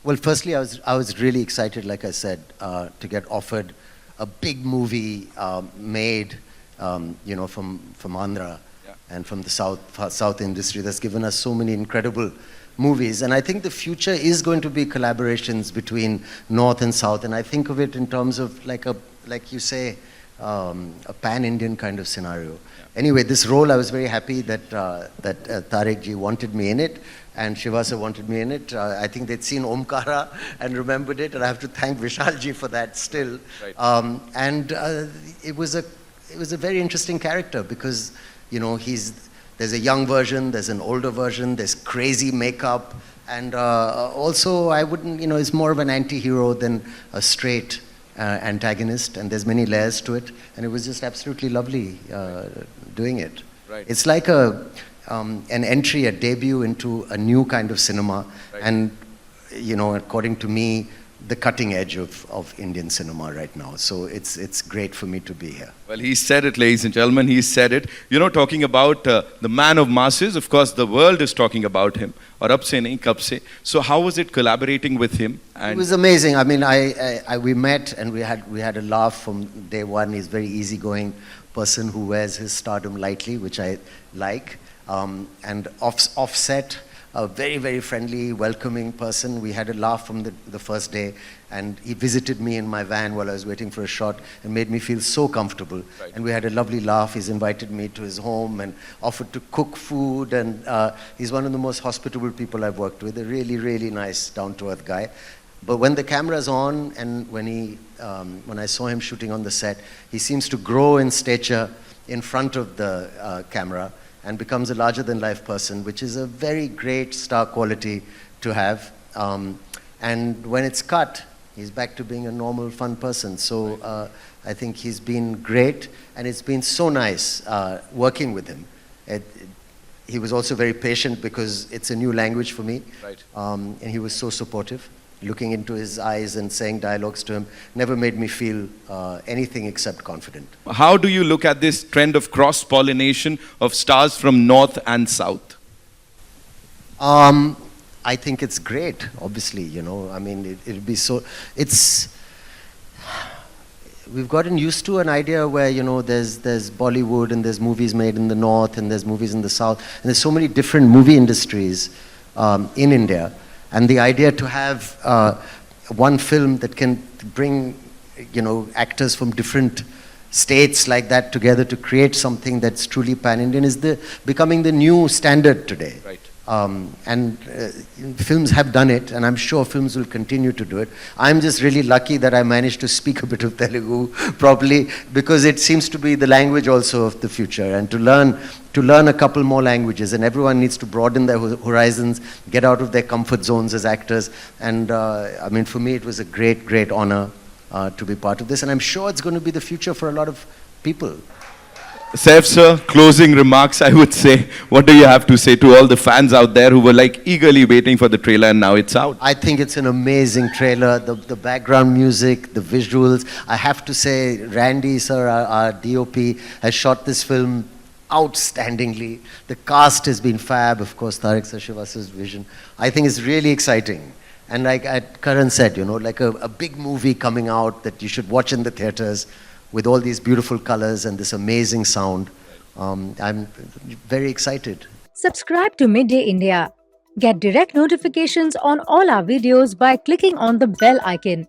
Well, firstly, I was really excited, like I said, to get offered a big movie made, from Andhra Yeah. and from the South industry that's given us so many incredible movies. And I think the future is going to be collaborations between North and South. And I think of it in terms of like you say, a pan-Indian kind of scenario. Anyway, this role, I was very happy that Tariq ji wanted me in it, and Shivasa wanted me in it. I think they'd seen Omkara and remembered it, and I have to thank Vishal ji for that still. Right. And it was a very interesting character because there's a young version, there's an older version, there's crazy makeup, and also I wouldn't, it's more of an anti-hero than a straight antagonist, and there's many layers to it, and it was just absolutely lovely doing it. Right. It's like an entry, a debut into a new kind of cinema, Right. and according to me, the cutting edge of Indian cinema right now. So it's great for me to be here. Well, he said it, ladies and gentlemen. He said it. Talking about the man of masses, of course, the world is talking about him. Aur ab se nahi, kab se. So how was it collaborating with him? It was amazing. I mean, we met and we had a laugh from day one. He's a very easygoing person who wears his stardom lightly, which I like. And offset, a very, very friendly, welcoming person. We had a laugh from the first day, and he visited me in my van while I was waiting for a shot and made me feel so comfortable. Right. And we had a lovely laugh. He's invited me to his home and offered to cook food, and he's one of the most hospitable people I've worked with, a really, really nice, down-to-earth guy. But when the camera's on and when I saw him shooting on the set, he seems to grow in stature in front of the camera and becomes a larger-than-life person, which is a very great star quality to have. And when it's cut, he's back to being a normal, fun person. So I think he's been great, and it's been so nice working with him. He was also very patient because it's a new language for me. Right. And he was so supportive. Looking into his eyes and saying dialogues to him never made me feel anything except confident. How do you look at this trend of cross-pollination of stars from North and South? I think it's great, obviously, I mean, it'll be so, we've gotten used to an idea where, there's Bollywood and there's movies made in the North and there's movies in the South, and there's so many different movie industries in India. And the idea to have one film that can bring, actors from different states like that together to create something that's truly pan-Indian is becoming the new standard today. Right. And films have done it, and I'm sure films will continue to do it. I'm just really lucky that I managed to speak a bit of Telugu properly, because it seems to be the language also of the future, and to learn a couple more languages, and everyone needs to broaden their horizons, get out of their comfort zones as actors. And I mean, for me, it was a great, great honor to be part of this, and I'm sure it's going to be the future for a lot of people. Saif sir, closing remarks, I would say. What do you have to say to all the fans out there who were eagerly waiting for the trailer and now it's out? I think it's an amazing trailer. The background music, the visuals. I have to say, Randy sir, our DOP, has shot this film outstandingly. The cast has been fab. Of course, Tariq sir, Shivasa's vision. I think it's really exciting. And like Karan said, like a big movie coming out that you should watch in the theaters, with all these beautiful colors and this amazing sound. I'm very excited. Subscribe to Midday India. Get direct notifications on all our videos by clicking on the bell icon.